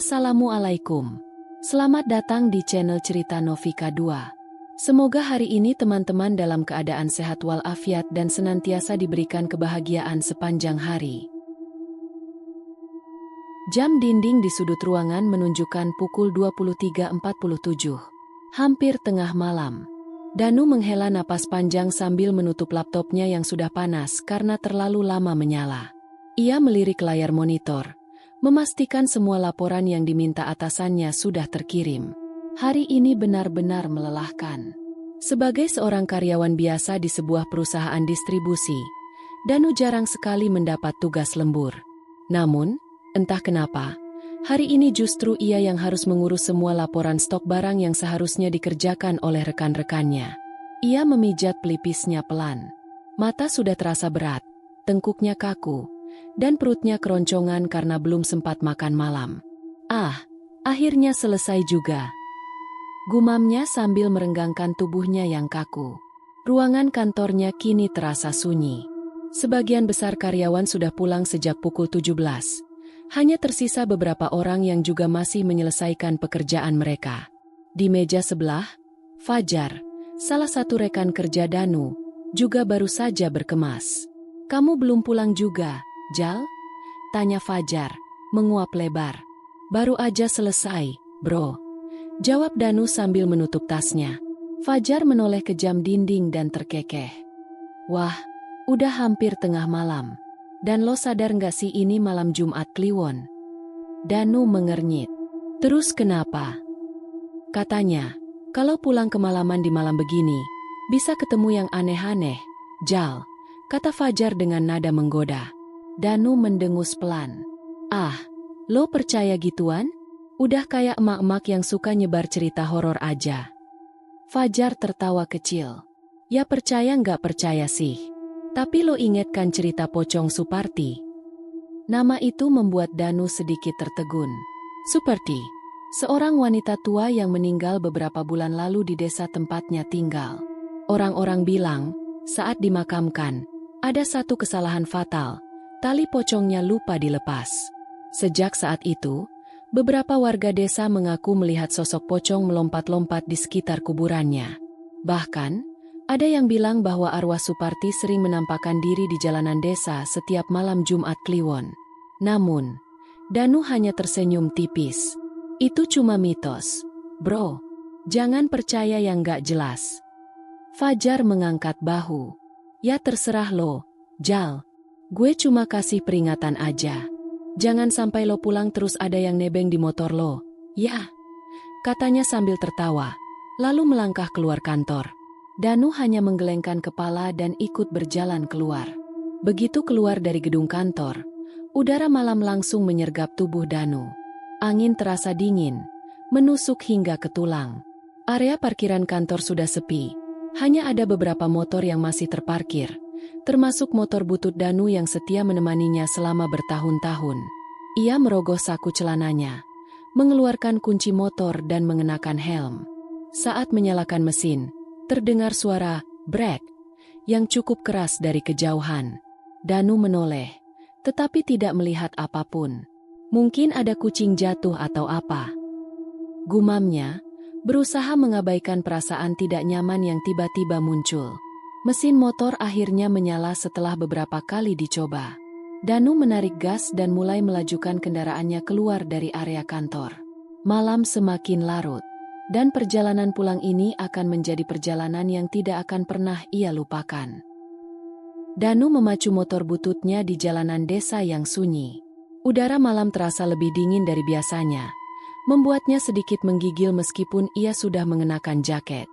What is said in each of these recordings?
Assalamualaikum. Selamat datang di channel Cerita Novika 2. Semoga hari ini teman-teman dalam keadaan sehat walafiat dan senantiasa diberikan kebahagiaan sepanjang hari. Jam dinding di sudut ruangan menunjukkan pukul 23.47. Hampir tengah malam. Danu menghela napas panjang sambil menutup laptopnya yang sudah panas karena terlalu lama menyala. Ia melirik layar monitor, memastikan semua laporan yang diminta atasannya sudah terkirim. Hari ini benar-benar melelahkan. Sebagai seorang karyawan biasa di sebuah perusahaan distribusi, Danu jarang sekali mendapat tugas lembur. Namun, entah kenapa, hari ini justru ia yang harus mengurus semua laporan stok barang yang seharusnya dikerjakan oleh rekan-rekannya. Ia memijat pelipisnya pelan. Mata sudah terasa berat, tengkuknya kaku, dan perutnya keroncongan karena belum sempat makan malam. Akhirnya selesai juga. Gumamnya sambil merenggangkan tubuhnya yang kaku. Ruangan kantornya kini terasa sunyi. Sebagian besar karyawan sudah pulang sejak pukul 17. Hanya tersisa beberapa orang yang juga masih menyelesaikan pekerjaan mereka. Di meja sebelah, Fajar, salah satu rekan kerja Danu, juga baru saja berkemas. "Kamu belum pulang juga, Jal?" tanya Fajar, menguap lebar. "Baru aja selesai, bro," jawab Danu sambil menutup tasnya. Fajar menoleh ke jam dinding dan terkekeh. "Wah, udah hampir tengah malam. Dan lo sadar nggak sih ini malam Jumat Kliwon?" Danu mengernyit. "Terus kenapa?" Katanya, "Kalau pulang kemalaman di malam begini, bisa ketemu yang aneh-aneh, Jal," kata Fajar dengan nada menggoda. Danu mendengus pelan. "Lo percaya gituan? Udah kayak emak-emak yang suka nyebar cerita horor aja." Fajar tertawa kecil. "Ya percaya nggak percaya sih. Tapi lo ingetkan cerita Pocong Suparti?" Nama itu membuat Danu sedikit tertegun. Suparti, seorang wanita tua yang meninggal beberapa bulan lalu di desa tempatnya tinggal. Orang-orang bilang, saat dimakamkan, ada satu kesalahan fatal. Tali pocongnya lupa dilepas. Sejak saat itu, beberapa warga desa mengaku melihat sosok pocong melompat-lompat di sekitar kuburannya. Bahkan, ada yang bilang bahwa arwah Suparti sering menampakkan diri di jalanan desa setiap malam Jumat Kliwon. Namun, Danu hanya tersenyum tipis. "Itu cuma mitos, bro. Jangan percaya yang gak jelas." Fajar mengangkat bahu. "Ya terserah lo, Jal. Gue cuma kasih peringatan aja. Jangan sampai lo pulang terus ada yang nebeng di motor lo, ya?" katanya sambil tertawa, lalu melangkah keluar kantor. Danu hanya menggelengkan kepala dan ikut berjalan keluar. Begitu keluar dari gedung kantor, udara malam langsung menyergap tubuh Danu. Angin terasa dingin, menusuk hingga ke tulang. Area parkiran kantor sudah sepi, hanya ada beberapa motor yang masih terparkir, termasuk motor butut Danu yang setia menemaninya selama bertahun-tahun. Ia merogoh saku celananya, mengeluarkan kunci motor dan mengenakan helm. Saat menyalakan mesin, terdengar suara brek yang cukup keras dari kejauhan. Danu menoleh, tetapi tidak melihat apapun. Mungkin ada kucing jatuh atau apa. Gumamnya, berusaha mengabaikan perasaan tidak nyaman yang tiba-tiba muncul. Mesin motor akhirnya menyala setelah beberapa kali dicoba. Danu menarik gas dan mulai melajukan kendaraannya keluar dari area kantor. Malam semakin larut, dan perjalanan pulang ini akan menjadi perjalanan yang tidak akan pernah ia lupakan. Danu memacu motor bututnya di jalanan desa yang sunyi. Udara malam terasa lebih dingin dari biasanya, membuatnya sedikit menggigil meskipun ia sudah mengenakan jaket.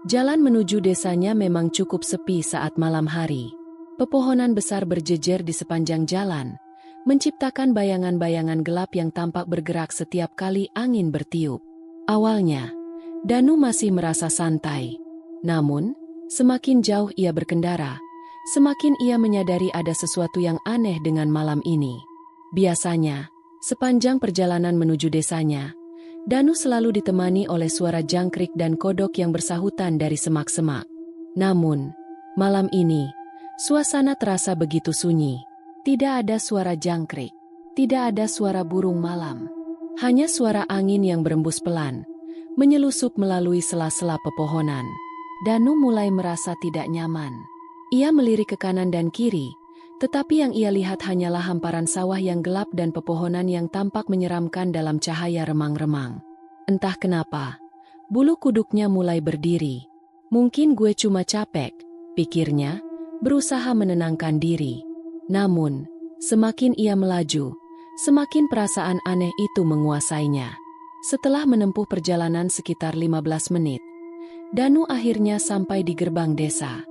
Jalan menuju desanya memang cukup sepi saat malam hari. Pepohonan besar berjejer di sepanjang jalan, menciptakan bayangan-bayangan gelap yang tampak bergerak setiap kali angin bertiup. Awalnya, Danu masih merasa santai. Namun, semakin jauh ia berkendara, semakin ia menyadari ada sesuatu yang aneh dengan malam ini. Biasanya, sepanjang perjalanan menuju desanya, Danu selalu ditemani oleh suara jangkrik dan kodok yang bersahutan dari semak-semak. Namun, malam ini, suasana terasa begitu sunyi. Tidak ada suara jangkrik, tidak ada suara burung malam. Hanya suara angin yang berembus pelan, menyelusup melalui sela-sela pepohonan. Danu mulai merasa tidak nyaman. Ia melirik ke kanan dan kiri, tetapi yang ia lihat hanyalah hamparan sawah yang gelap dan pepohonan yang tampak menyeramkan dalam cahaya remang-remang. Entah kenapa, bulu kuduknya mulai berdiri. Mungkin gue cuma capek, pikirnya, berusaha menenangkan diri. Namun, semakin ia melaju, semakin perasaan aneh itu menguasainya. Setelah menempuh perjalanan sekitar 15 menit, Danu akhirnya sampai di gerbang desa.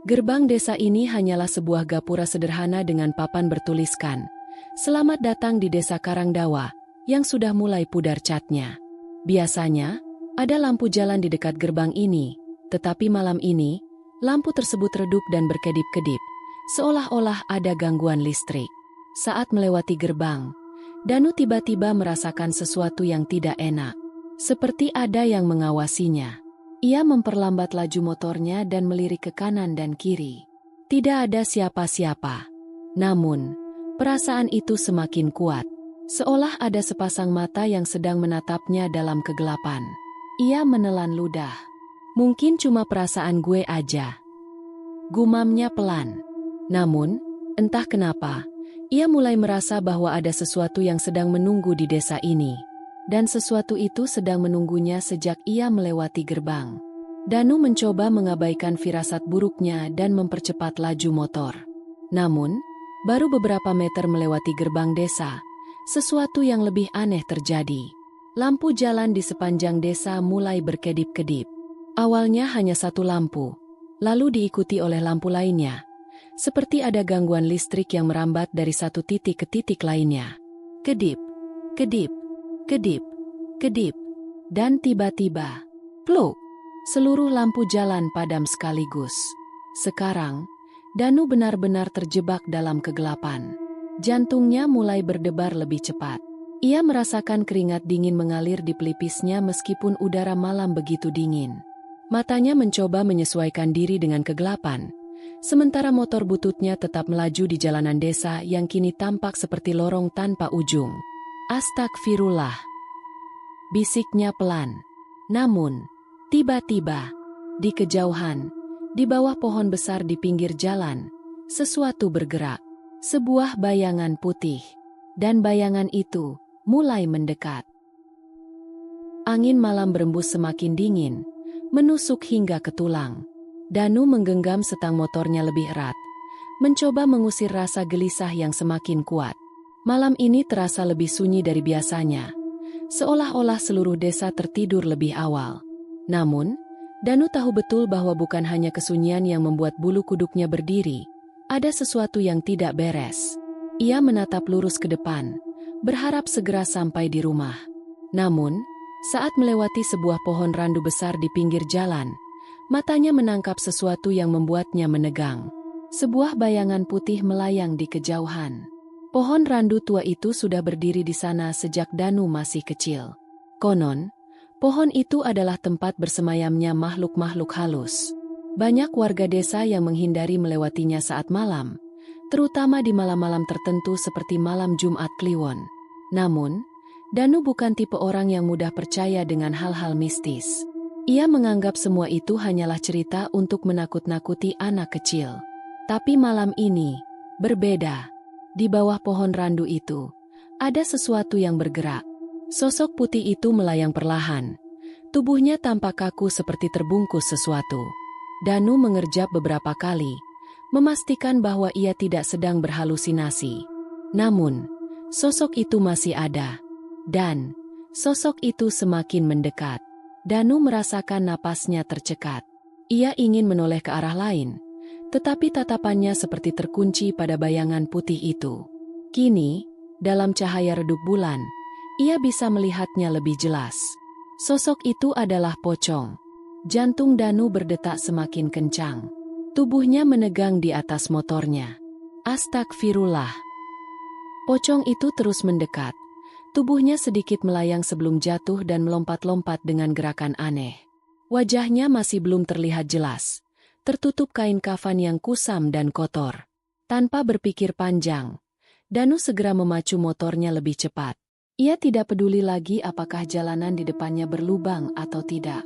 Gerbang desa ini hanyalah sebuah gapura sederhana dengan papan bertuliskan, "Selamat datang di Desa Karangdawa," yang sudah mulai pudar catnya. Biasanya, ada lampu jalan di dekat gerbang ini, tetapi malam ini, lampu tersebut redup dan berkedip-kedip, seolah-olah ada gangguan listrik. Saat melewati gerbang, Danu tiba-tiba merasakan sesuatu yang tidak enak. Seperti ada yang mengawasinya. Ia memperlambat laju motornya dan melirik ke kanan dan kiri. Tidak ada siapa-siapa. Namun, perasaan itu semakin kuat. Seolah ada sepasang mata yang sedang menatapnya dalam kegelapan. Ia menelan ludah. Mungkin cuma perasaan gue aja. Gumamnya pelan. Namun, entah kenapa, ia mulai merasa bahwa ada sesuatu yang sedang menunggu di desa ini. Dan sesuatu itu sedang menunggunya sejak ia melewati gerbang. Danu mencoba mengabaikan firasat buruknya dan mempercepat laju motor. Namun, baru beberapa meter melewati gerbang desa, sesuatu yang lebih aneh terjadi. Lampu jalan di sepanjang desa mulai berkedip-kedip. Awalnya hanya satu lampu, lalu diikuti oleh lampu lainnya. Seperti ada gangguan listrik yang merambat dari satu titik ke titik lainnya. Kedip, kedip, kedip, kedip. Dan tiba-tiba, pluk, seluruh lampu jalan padam sekaligus. Sekarang, Danu benar-benar terjebak dalam kegelapan. Jantungnya mulai berdebar lebih cepat. Ia merasakan keringat dingin mengalir di pelipisnya meskipun udara malam begitu dingin. Matanya mencoba menyesuaikan diri dengan kegelapan. Sementara motor bututnya tetap melaju di jalanan desa yang kini tampak seperti lorong tanpa ujung. Astagfirullah, bisiknya pelan. Namun, tiba-tiba, di kejauhan, di bawah pohon besar di pinggir jalan, sesuatu bergerak. Sebuah bayangan putih. Dan bayangan itu mulai mendekat. Angin malam berembus semakin dingin, menusuk hingga ke tulang. Danu menggenggam setang motornya lebih erat, mencoba mengusir rasa gelisah yang semakin kuat. Malam ini terasa lebih sunyi dari biasanya, seolah-olah seluruh desa tertidur lebih awal. Namun, Danu tahu betul bahwa bukan hanya kesunyian yang membuat bulu kuduknya berdiri, ada sesuatu yang tidak beres. Ia menatap lurus ke depan, berharap segera sampai di rumah. Namun, saat melewati sebuah pohon randu besar di pinggir jalan, matanya menangkap sesuatu yang membuatnya menegang. Sebuah bayangan putih melayang di kejauhan. Pohon randu tua itu sudah berdiri di sana sejak Danu masih kecil. Konon, pohon itu adalah tempat bersemayamnya makhluk-makhluk halus. Banyak warga desa yang menghindari melewatinya saat malam, terutama di malam-malam tertentu seperti malam Jumat Kliwon. Namun, Danu bukan tipe orang yang mudah percaya dengan hal-hal mistis. Ia menganggap semua itu hanyalah cerita untuk menakut-nakuti anak kecil. Tapi malam ini, berbeda. Di bawah pohon randu itu, ada sesuatu yang bergerak. Sosok putih itu melayang perlahan. Tubuhnya tampak kaku seperti terbungkus sesuatu. Danu mengerjap beberapa kali, memastikan bahwa ia tidak sedang berhalusinasi. Namun, sosok itu masih ada. Dan, sosok itu semakin mendekat. Danu merasakan napasnya tercekat. Ia ingin menoleh ke arah lain, tetapi tatapannya seperti terkunci pada bayangan putih itu. Kini, dalam cahaya redup bulan, ia bisa melihatnya lebih jelas. Sosok itu adalah pocong. Jantung Danu berdetak semakin kencang. Tubuhnya menegang di atas motornya. Astagfirullah. Pocong itu terus mendekat. Tubuhnya sedikit melayang sebelum jatuh dan melompat-lompat dengan gerakan aneh. Wajahnya masih belum terlihat jelas, tertutup kain kafan yang kusam dan kotor. Tanpa berpikir panjang, Danu segera memacu motornya lebih cepat. Ia tidak peduli lagi apakah jalanan di depannya berlubang atau tidak.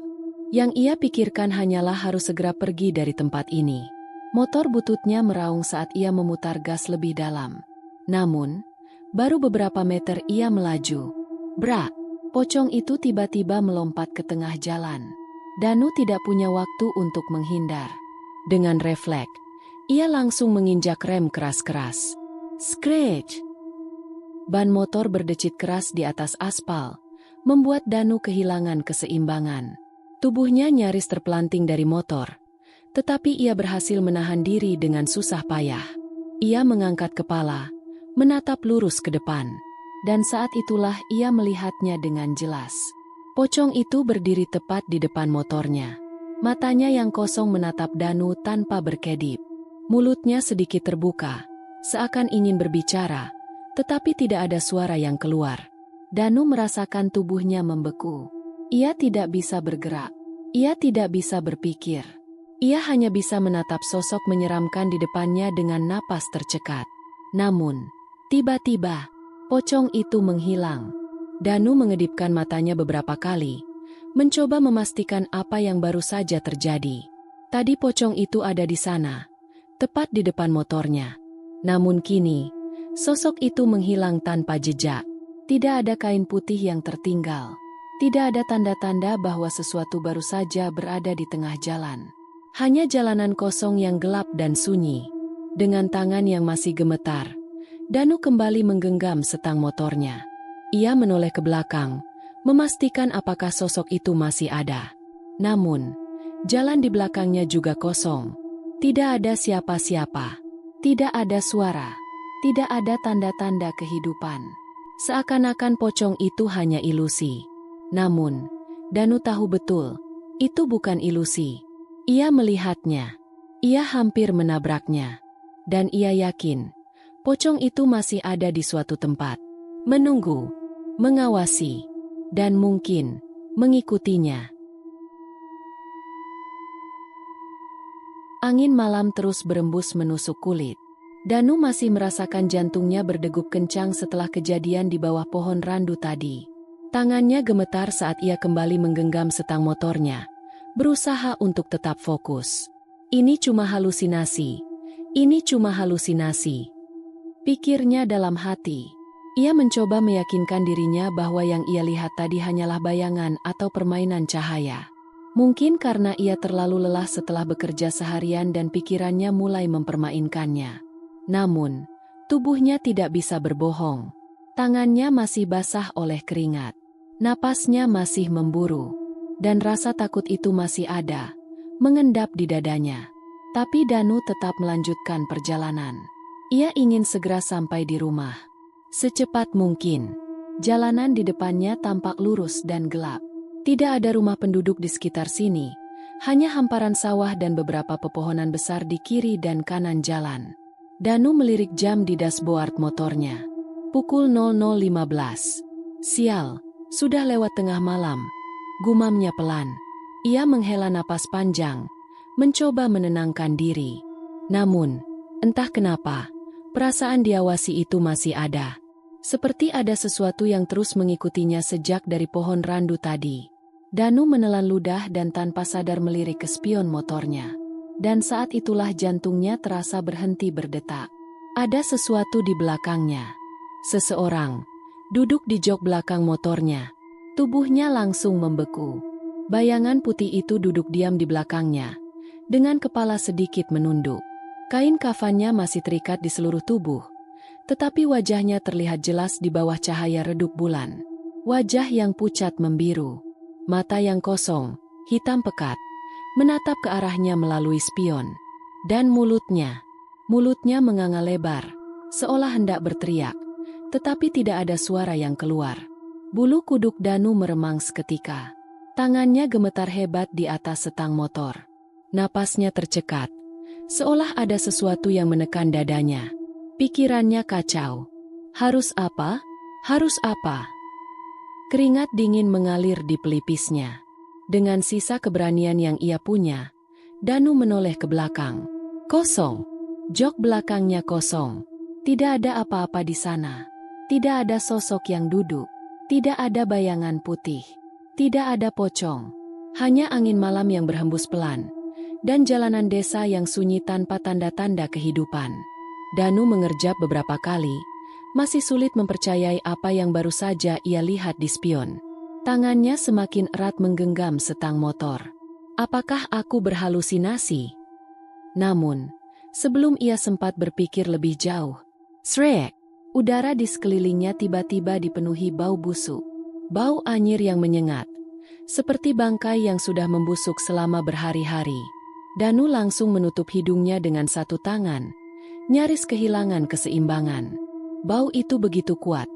Yang ia pikirkan hanyalah harus segera pergi dari tempat ini. Motor bututnya meraung saat ia memutar gas lebih dalam. Namun, baru beberapa meter ia melaju. Brak! Pocong itu tiba-tiba melompat ke tengah jalan. Danu tidak punya waktu untuk menghindar. Dengan refleks, ia langsung menginjak rem keras-keras. Scratch! Ban motor berdecit keras di atas aspal, membuat Danu kehilangan keseimbangan. Tubuhnya nyaris terpelanting dari motor, tetapi ia berhasil menahan diri dengan susah payah. Ia mengangkat kepala, menatap lurus ke depan. Dan saat itulah ia melihatnya dengan jelas. Pocong itu berdiri tepat di depan motornya. Matanya yang kosong menatap Danu tanpa berkedip. Mulutnya sedikit terbuka, seakan ingin berbicara, tetapi tidak ada suara yang keluar. Danu merasakan tubuhnya membeku. Ia tidak bisa bergerak. Ia tidak bisa berpikir. Ia hanya bisa menatap sosok menyeramkan di depannya dengan napas tercekat. Namun, tiba-tiba, pocong itu menghilang. Danu mengedipkan matanya beberapa kali, mencoba memastikan apa yang baru saja terjadi. Tadi pocong itu ada di sana, tepat di depan motornya. Namun kini, sosok itu menghilang tanpa jejak. Tidak ada kain putih yang tertinggal. Tidak ada tanda-tanda bahwa sesuatu baru saja berada di tengah jalan. Hanya jalanan kosong yang gelap dan sunyi. Dengan tangan yang masih gemetar, Danu kembali menggenggam setang motornya. Ia menoleh ke belakang, memastikan apakah sosok itu masih ada. Namun, jalan di belakangnya juga kosong. Tidak ada siapa-siapa. Tidak ada suara. Tidak ada tanda-tanda kehidupan. Seakan-akan pocong itu hanya ilusi. Namun, Danu tahu betul, itu bukan ilusi. Ia melihatnya. Ia hampir menabraknya. Dan ia yakin, pocong itu masih ada di suatu tempat, menunggu, mengawasi, dan mungkin mengikutinya. Angin malam terus berembus menusuk kulit. Danu masih merasakan jantungnya berdegup kencang setelah kejadian di bawah pohon randu tadi. Tangannya gemetar saat ia kembali menggenggam setang motornya, berusaha untuk tetap fokus. Ini cuma halusinasi. Ini cuma halusinasi. Pikirnya dalam hati. Ia mencoba meyakinkan dirinya bahwa yang ia lihat tadi hanyalah bayangan atau permainan cahaya. Mungkin karena ia terlalu lelah setelah bekerja seharian dan pikirannya mulai mempermainkannya. Namun, tubuhnya tidak bisa berbohong. Tangannya masih basah oleh keringat. Napasnya masih memburu. Dan rasa takut itu masih ada, mengendap di dadanya. Tapi Danu tetap melanjutkan perjalanan. Ia ingin segera sampai di rumah. Secepat mungkin. Jalanan di depannya tampak lurus dan gelap. Tidak ada rumah penduduk di sekitar sini. Hanya hamparan sawah dan beberapa pepohonan besar di kiri dan kanan jalan. Danu melirik jam di dashboard motornya. Pukul 00.15. Sial, sudah lewat tengah malam. Gumamnya pelan. Ia menghela napas panjang, mencoba menenangkan diri. Namun, entah kenapa, perasaan diawasi itu masih ada. Seperti ada sesuatu yang terus mengikutinya sejak dari pohon randu tadi. Danu menelan ludah dan tanpa sadar melirik ke spion motornya. Dan saat itulah jantungnya terasa berhenti berdetak. Ada sesuatu di belakangnya. Seseorang duduk di jok belakang motornya. Tubuhnya langsung membeku. Bayangan putih itu duduk diam di belakangnya, dengan kepala sedikit menunduk. Kain kafannya masih terikat di seluruh tubuh, tetapi wajahnya terlihat jelas di bawah cahaya redup bulan. Wajah yang pucat membiru, mata yang kosong, hitam pekat, menatap ke arahnya melalui spion. Dan mulutnya menganga lebar, seolah hendak berteriak, tetapi tidak ada suara yang keluar. Bulu kuduk Danu meremang seketika. Tangannya gemetar hebat di atas setang motor. Napasnya tercekat, seolah ada sesuatu yang menekan dadanya. Pikirannya kacau. Harus apa? Harus apa? Keringat dingin mengalir di pelipisnya. Dengan sisa keberanian yang ia punya, Danu menoleh ke belakang. Kosong. Jok belakangnya kosong. Tidak ada apa-apa di sana. Tidak ada sosok yang duduk. Tidak ada bayangan putih. Tidak ada pocong. Hanya angin malam yang berhembus pelan. Dan jalanan desa yang sunyi tanpa tanda-tanda kehidupan. Danu mengerjap beberapa kali, masih sulit mempercayai apa yang baru saja ia lihat di spion. Tangannya semakin erat menggenggam setang motor. Apakah aku berhalusinasi? Namun, sebelum ia sempat berpikir lebih jauh, srek! Udara di sekelilingnya tiba-tiba dipenuhi bau busuk. Bau anyir yang menyengat, seperti bangkai yang sudah membusuk selama berhari-hari. Danu langsung menutup hidungnya dengan satu tangan, nyaris kehilangan keseimbangan. Bau itu begitu kuat,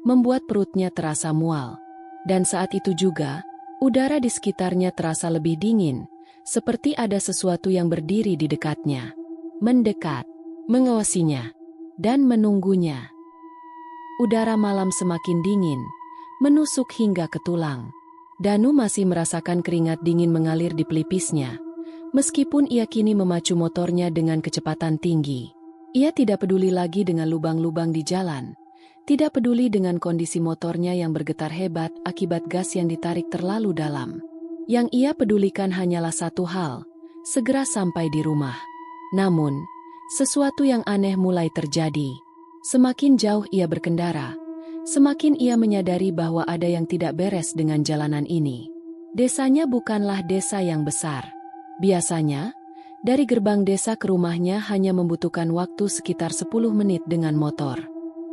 membuat perutnya terasa mual. Dan saat itu juga, udara di sekitarnya terasa lebih dingin, seperti ada sesuatu yang berdiri di dekatnya. Mendekat, mengawasinya, dan menunggunya. Udara malam semakin dingin, menusuk hingga ke tulang. Danu masih merasakan keringat dingin mengalir di pelipisnya, meskipun ia kini memacu motornya dengan kecepatan tinggi. Ia tidak peduli lagi dengan lubang-lubang di jalan, tidak peduli dengan kondisi motornya yang bergetar hebat akibat gas yang ditarik terlalu dalam. Yang ia pedulikan hanyalah satu hal, segera sampai di rumah. Namun, sesuatu yang aneh mulai terjadi. Semakin jauh ia berkendara, semakin ia menyadari bahwa ada yang tidak beres dengan jalanan ini. Desanya bukanlah desa yang besar. Biasanya, dari gerbang desa ke rumahnya hanya membutuhkan waktu sekitar 10 menit dengan motor.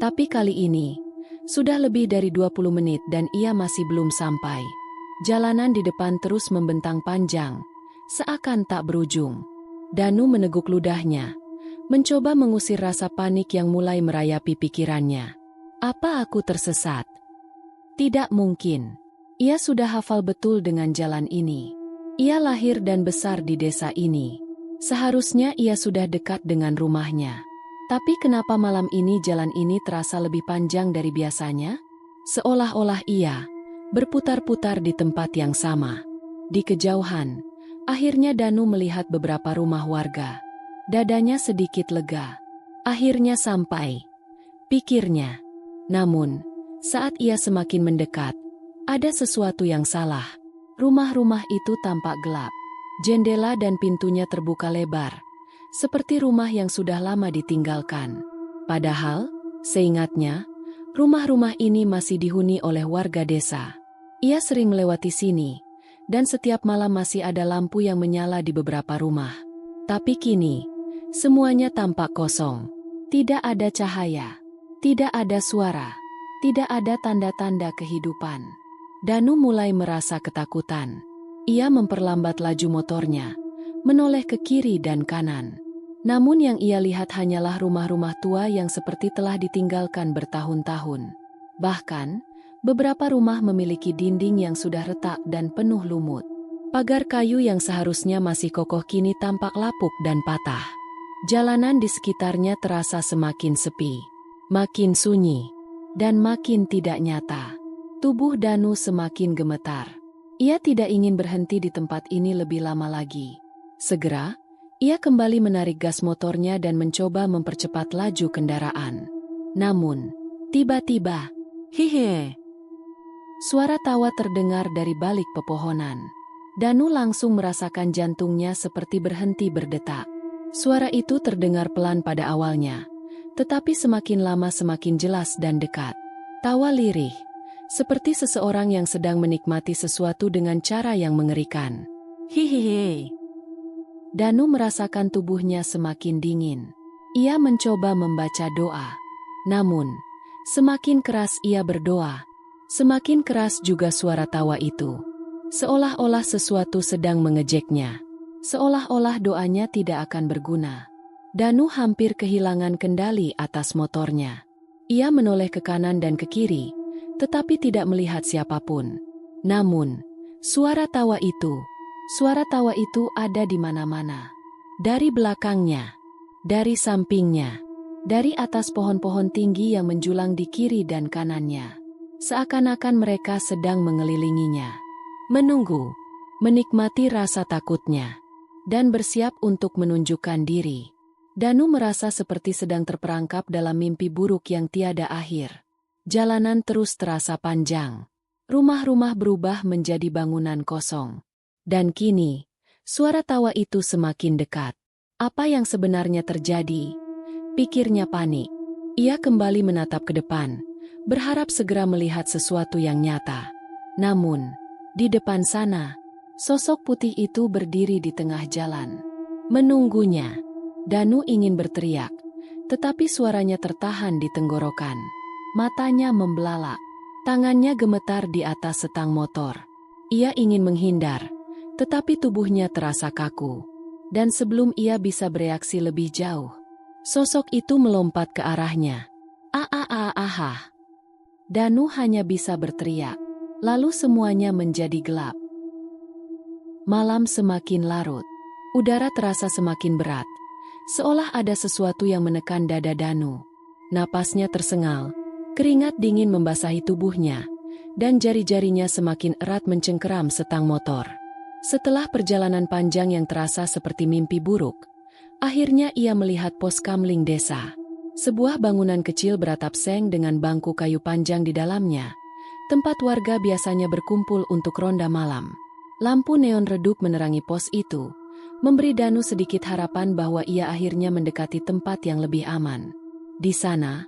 Tapi kali ini, sudah lebih dari 20 menit dan ia masih belum sampai. Jalanan di depan terus membentang panjang, seakan tak berujung. Danu meneguk ludahnya, mencoba mengusir rasa panik yang mulai merayapi pikirannya. Apa aku tersesat? Tidak mungkin. Ia sudah hafal betul dengan jalan ini. Ia lahir dan besar di desa ini. Seharusnya ia sudah dekat dengan rumahnya. Tapi kenapa malam ini jalan ini terasa lebih panjang dari biasanya? Seolah-olah ia berputar-putar di tempat yang sama. Di kejauhan, akhirnya Danu melihat beberapa rumah warga. Dadanya sedikit lega. Akhirnya sampai, pikirnya. Namun, saat ia semakin mendekat, ada sesuatu yang salah. Rumah-rumah itu tampak gelap. Jendela dan pintunya terbuka lebar, seperti rumah yang sudah lama ditinggalkan. Padahal, seingatnya, rumah-rumah ini masih dihuni oleh warga desa. Ia sering melewati sini, dan setiap malam masih ada lampu yang menyala di beberapa rumah. Tapi kini, semuanya tampak kosong. Tidak ada cahaya, tidak ada suara, tidak ada tanda-tanda kehidupan. Danu mulai merasa ketakutan. Ia memperlambat laju motornya, menoleh ke kiri dan kanan. Namun yang ia lihat hanyalah rumah-rumah tua yang seperti telah ditinggalkan bertahun-tahun. Bahkan, beberapa rumah memiliki dinding yang sudah retak dan penuh lumut. Pagar kayu yang seharusnya masih kokoh kini tampak lapuk dan patah. Jalanan di sekitarnya terasa semakin sepi, makin sunyi, dan makin tidak nyata. Tubuh Danu semakin gemetar. Ia tidak ingin berhenti di tempat ini lebih lama lagi. Segera, ia kembali menarik gas motornya dan mencoba mempercepat laju kendaraan. Namun, tiba-tiba, hihe! Suara tawa terdengar dari balik pepohonan. Danu langsung merasakan jantungnya seperti berhenti berdetak. Suara itu terdengar pelan pada awalnya, tetapi semakin lama semakin jelas dan dekat. Tawa lirih, seperti seseorang yang sedang menikmati sesuatu dengan cara yang mengerikan. Hihihi. Danu merasakan tubuhnya semakin dingin. Ia mencoba membaca doa. Namun, semakin keras ia berdoa, semakin keras juga suara tawa itu. Seolah-olah sesuatu sedang mengejeknya. Seolah-olah doanya tidak akan berguna. Danu hampir kehilangan kendali atas motornya. Ia menoleh ke kanan dan ke kiri, tetapi tidak melihat siapapun. Namun, suara tawa itu ada di mana-mana. Dari belakangnya, dari sampingnya, dari atas pohon-pohon tinggi yang menjulang di kiri dan kanannya. Seakan-akan mereka sedang mengelilinginya. Menunggu, menikmati rasa takutnya, dan bersiap untuk menunjukkan diri. Danu merasa seperti sedang terperangkap dalam mimpi buruk yang tiada akhir. Jalanan terus terasa panjang. Rumah-rumah berubah menjadi bangunan kosong. Dan kini, suara tawa itu semakin dekat. Apa yang sebenarnya terjadi? Pikirnya panik. Ia kembali menatap ke depan, berharap segera melihat sesuatu yang nyata. Namun, di depan sana, sosok putih itu berdiri di tengah jalan. Menunggunya. Danu ingin berteriak, tetapi suaranya tertahan di tenggorokan. Matanya membelalak. Tangannya gemetar di atas setang motor. Ia ingin menghindar, tetapi tubuhnya terasa kaku. Dan sebelum ia bisa bereaksi lebih jauh, sosok itu melompat ke arahnya. Ah. Danu hanya bisa berteriak. Lalu semuanya menjadi gelap. Malam semakin larut. Udara terasa semakin berat. Seolah ada sesuatu yang menekan dada Danu. Napasnya tersengal. Keringat dingin membasahi tubuhnya, dan jari-jarinya semakin erat mencengkeram setang motor. Setelah perjalanan panjang yang terasa seperti mimpi buruk, akhirnya ia melihat pos kamling desa. Sebuah bangunan kecil beratap seng dengan bangku kayu panjang di dalamnya, tempat warga biasanya berkumpul untuk ronda malam. Lampu neon redup menerangi pos itu, memberi Danu sedikit harapan bahwa ia akhirnya mendekati tempat yang lebih aman. Di sana,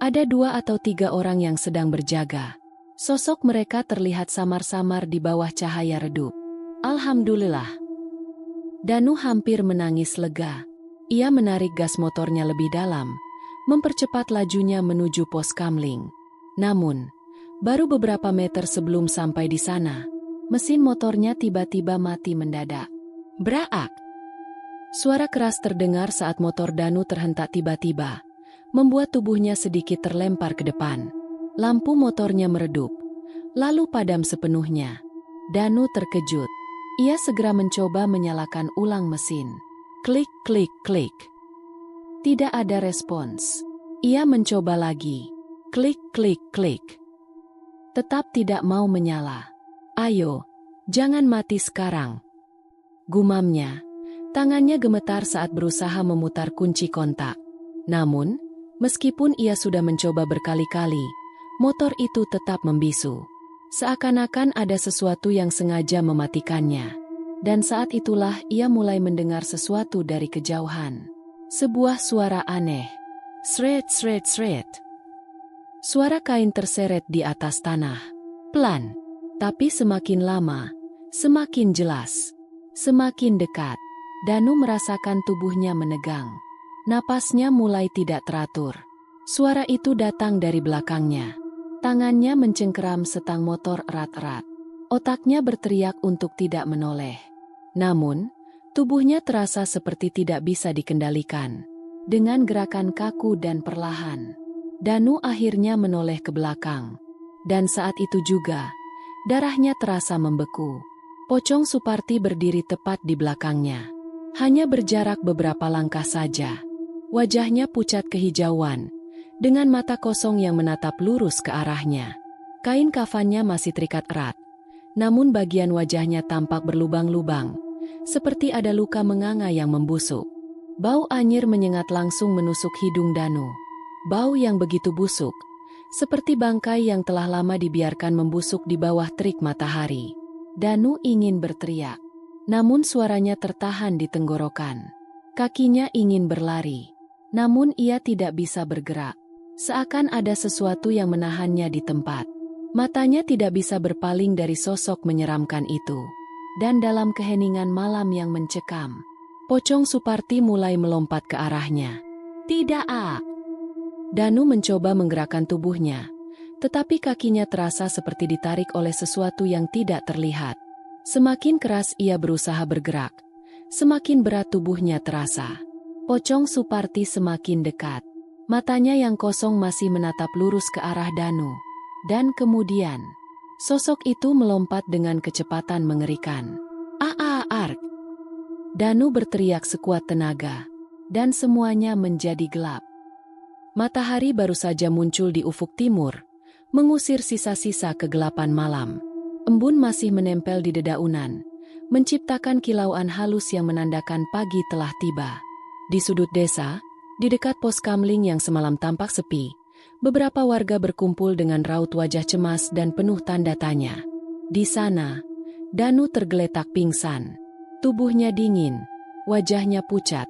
ada 2 atau 3 orang yang sedang berjaga. Sosok mereka terlihat samar-samar di bawah cahaya redup. Alhamdulillah. Danu hampir menangis lega. Ia menarik gas motornya lebih dalam, mempercepat lajunya menuju pos kamling. Namun, baru beberapa meter sebelum sampai di sana, mesin motornya tiba-tiba mati mendadak. Braak! Suara keras terdengar saat motor Danu terhentak tiba-tiba, membuat tubuhnya sedikit terlempar ke depan. Lampu motornya meredup, lalu padam sepenuhnya. Danu terkejut. Ia segera mencoba menyalakan ulang mesin. Klik, klik, klik. Tidak ada respons. Ia mencoba lagi. Klik, klik, klik. Tetap tidak mau menyala. Ayo, jangan mati sekarang. Gumamnya. Tangannya gemetar saat berusaha memutar kunci kontak. Namun, meskipun ia sudah mencoba berkali-kali, motor itu tetap membisu. Seakan-akan ada sesuatu yang sengaja mematikannya. Dan saat itulah ia mulai mendengar sesuatu dari kejauhan. Sebuah suara aneh. Sret, sret, sret. Suara kain terseret di atas tanah. Pelan. Tapi semakin lama, semakin jelas. Semakin dekat. Danu merasakan tubuhnya menegang. Napasnya mulai tidak teratur. Suara itu datang dari belakangnya. Tangannya mencengkeram setang motor erat-erat. Otaknya berteriak untuk tidak menoleh. Namun, tubuhnya terasa seperti tidak bisa dikendalikan. Dengan gerakan kaku dan perlahan, Danu akhirnya menoleh ke belakang. Dan saat itu juga, darahnya terasa membeku. Pocong Suparti berdiri tepat di belakangnya. Hanya berjarak beberapa langkah saja. Wajahnya pucat kehijauan, dengan mata kosong yang menatap lurus ke arahnya. Kain kafannya masih terikat erat, namun bagian wajahnya tampak berlubang-lubang, seperti ada luka menganga yang membusuk. Bau anyir menyengat langsung menusuk hidung Danu. Bau yang begitu busuk, seperti bangkai yang telah lama dibiarkan membusuk di bawah terik matahari. Danu ingin berteriak, namun suaranya tertahan di tenggorokan. Kakinya ingin berlari. Namun ia tidak bisa bergerak. Seakan ada sesuatu yang menahannya di tempat. Matanya tidak bisa berpaling dari sosok menyeramkan itu. Dan dalam keheningan malam yang mencekam, Pocong Suparti mulai melompat ke arahnya. Tidak! Danu mencoba menggerakkan tubuhnya, tetapi kakinya terasa seperti ditarik oleh sesuatu yang tidak terlihat. Semakin keras ia berusaha bergerak, semakin berat tubuhnya terasa. Pocong Suparti semakin dekat. Matanya yang kosong masih menatap lurus ke arah Danu. Dan kemudian, sosok itu melompat dengan kecepatan mengerikan. Ark! Danu berteriak sekuat tenaga. Dan semuanya menjadi gelap. Matahari baru saja muncul di ufuk timur, mengusir sisa-sisa kegelapan malam. Embun masih menempel di dedaunan, menciptakan kilauan halus yang menandakan pagi telah tiba. Di sudut desa, di dekat pos kamling yang semalam tampak sepi, Beberapa warga berkumpul dengan raut wajah cemas dan penuh tanda tanya. Di sana, Danu tergeletak pingsan. Tubuhnya dingin, wajahnya pucat,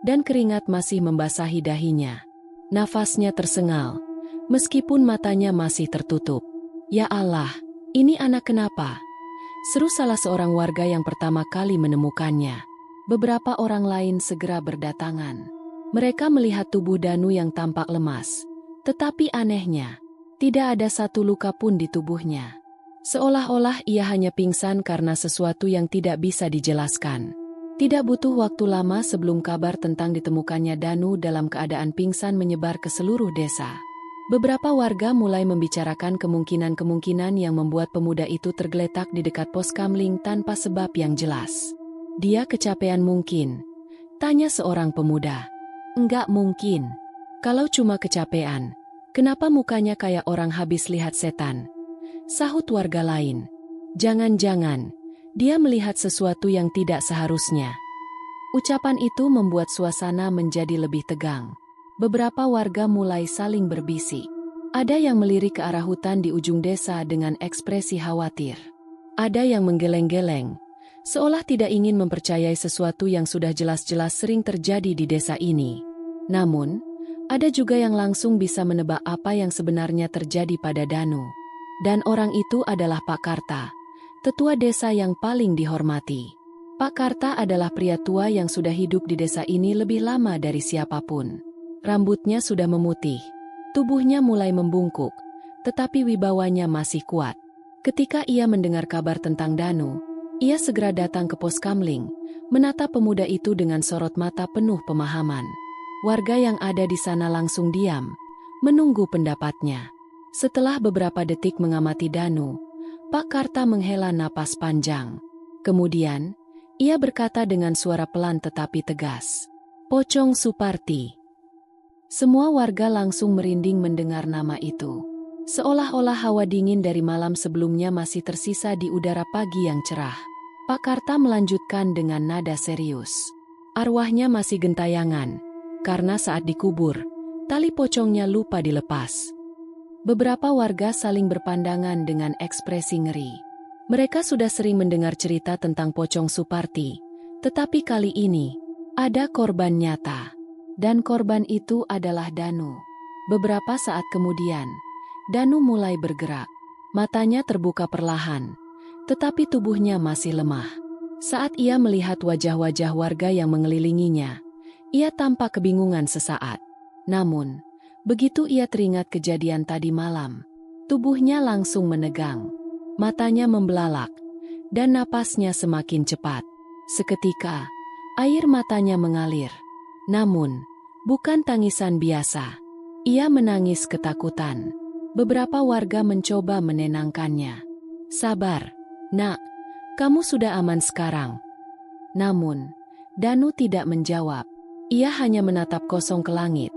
dan keringat masih membasahi dahinya. Nafasnya tersengal, meskipun matanya masih tertutup. "Ya Allah, ini anak kenapa?" seru salah seorang warga yang pertama kali menemukannya. Beberapa orang lain segera berdatangan. Mereka melihat tubuh Danu yang tampak lemas. Tetapi anehnya, tidak ada satu luka pun di tubuhnya. Seolah-olah ia hanya pingsan karena sesuatu yang tidak bisa dijelaskan. Tidak butuh waktu lama sebelum kabar tentang ditemukannya Danu dalam keadaan pingsan menyebar ke seluruh desa. Beberapa warga mulai membicarakan kemungkinan-kemungkinan yang membuat pemuda itu tergeletak di dekat pos kamling tanpa sebab yang jelas. "Dia kecapean mungkin?" tanya seorang pemuda. "Enggak mungkin. Kalau cuma kecapean, kenapa mukanya kayak orang habis lihat setan?" sahut warga lain. "Jangan-jangan dia melihat sesuatu yang tidak seharusnya." Ucapan itu membuat suasana menjadi lebih tegang. Beberapa warga mulai saling berbisik. Ada yang melirik ke arah hutan di ujung desa dengan ekspresi khawatir. Ada yang menggeleng-geleng, seolah tidak ingin mempercayai sesuatu yang sudah jelas-jelas sering terjadi di desa ini. Namun, ada juga yang langsung bisa menebak apa yang sebenarnya terjadi pada Danu. Dan orang itu adalah Pak Karta, tetua desa yang paling dihormati. Pak Karta adalah pria tua yang sudah hidup di desa ini lebih lama dari siapapun. Rambutnya sudah memutih, tubuhnya mulai membungkuk, tetapi wibawanya masih kuat. Ketika ia mendengar kabar tentang Danu, ia segera datang ke pos kamling, menatap pemuda itu dengan sorot mata penuh pemahaman. Warga yang ada di sana langsung diam, menunggu pendapatnya. Setelah beberapa detik mengamati Danu, Pak Karta menghela napas panjang. Kemudian, ia berkata dengan suara pelan tetapi tegas, "Pocong Suparti." Semua warga langsung merinding mendengar nama itu. Seolah-olah hawa dingin dari malam sebelumnya masih tersisa di udara pagi yang cerah. Pak Karta melanjutkan dengan nada serius. "Arwahnya masih gentayangan, karena saat dikubur, tali pocongnya lupa dilepas." Beberapa warga saling berpandangan dengan ekspresi ngeri. Mereka sudah sering mendengar cerita tentang pocong Suparti, tetapi kali ini, ada korban nyata. Dan korban itu adalah Danu. Beberapa saat kemudian, Danu mulai bergerak. Matanya terbuka perlahan, tetapi tubuhnya masih lemah. Saat ia melihat wajah-wajah warga yang mengelilinginya, ia tampak kebingungan sesaat. Namun, begitu ia teringat kejadian tadi malam, tubuhnya langsung menegang. Matanya membelalak, dan napasnya semakin cepat. Seketika, air matanya mengalir. Namun, bukan tangisan biasa. Ia menangis ketakutan. Beberapa warga mencoba menenangkannya. "Sabar, Nak. Kamu sudah aman sekarang." Namun, Danu tidak menjawab. Ia hanya menatap kosong ke langit.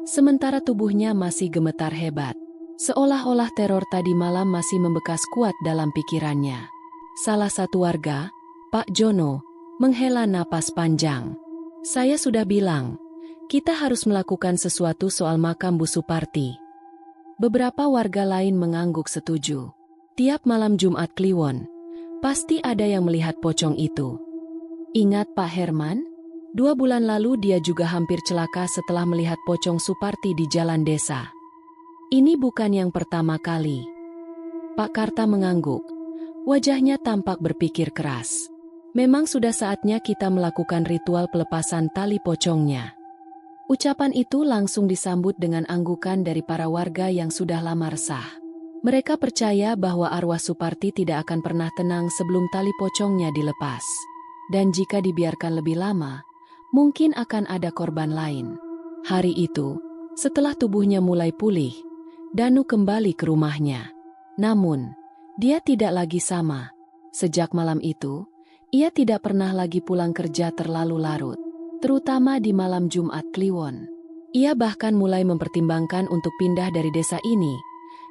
Sementara tubuhnya masih gemetar hebat. Seolah-olah teror tadi malam masih membekas kuat dalam pikirannya. Salah satu warga, Pak Jono, menghela napas panjang. "Saya sudah bilang, kita harus melakukan sesuatu soal makam Bu Suparti." Beberapa warga lain mengangguk setuju. Tiap malam Jumat Kliwon, pasti ada yang melihat pocong itu. Ingat Pak Herman? 2 bulan lalu dia juga hampir celaka setelah melihat pocong Suparti di jalan desa. Ini bukan yang pertama kali. Pak Karta mengangguk. Wajahnya tampak berpikir keras. Memang sudah saatnya kita melakukan ritual pelepasan tali pocongnya. Ucapan itu langsung disambut dengan anggukan dari para warga yang sudah lama resah. Mereka percaya bahwa arwah Suparti tidak akan pernah tenang sebelum tali pocongnya dilepas. Dan jika dibiarkan lebih lama, mungkin akan ada korban lain. Hari itu, setelah tubuhnya mulai pulih, Danu kembali ke rumahnya. Namun, dia tidak lagi sama. Sejak malam itu, ia tidak pernah lagi pulang kerja terlalu larut, terutama di malam Jumat Kliwon. Ia bahkan mulai mempertimbangkan untuk pindah dari desa ini,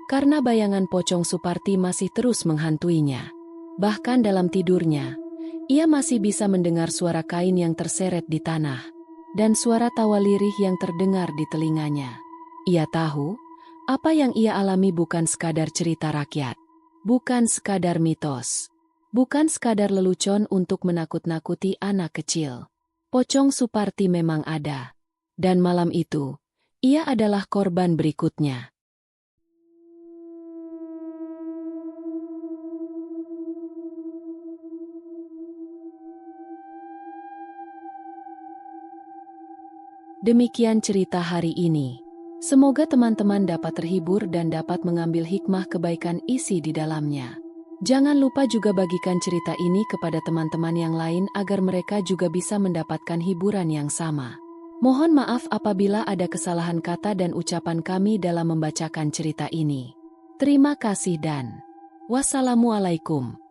karena bayangan pocong Suparti masih terus menghantuinya. Bahkan dalam tidurnya, ia masih bisa mendengar suara kain yang terseret di tanah, dan suara tawa lirih yang terdengar di telinganya. Ia tahu Apa yang ia alami bukan sekadar cerita rakyat. Bukan sekadar mitos. Bukan sekadar lelucon untuk menakut-nakuti anak kecil. Pocong Suparti memang ada. Dan malam itu, ia adalah korban berikutnya. Demikian cerita hari ini. Semoga teman-teman dapat terhibur dan dapat mengambil hikmah kebaikan isi di dalamnya. Jangan lupa juga bagikan cerita ini kepada teman-teman yang lain agar mereka juga bisa mendapatkan hiburan yang sama. Mohon maaf apabila ada kesalahan kata dan ucapan kami dalam membacakan cerita ini. Terima kasih dan wassalamualaikum.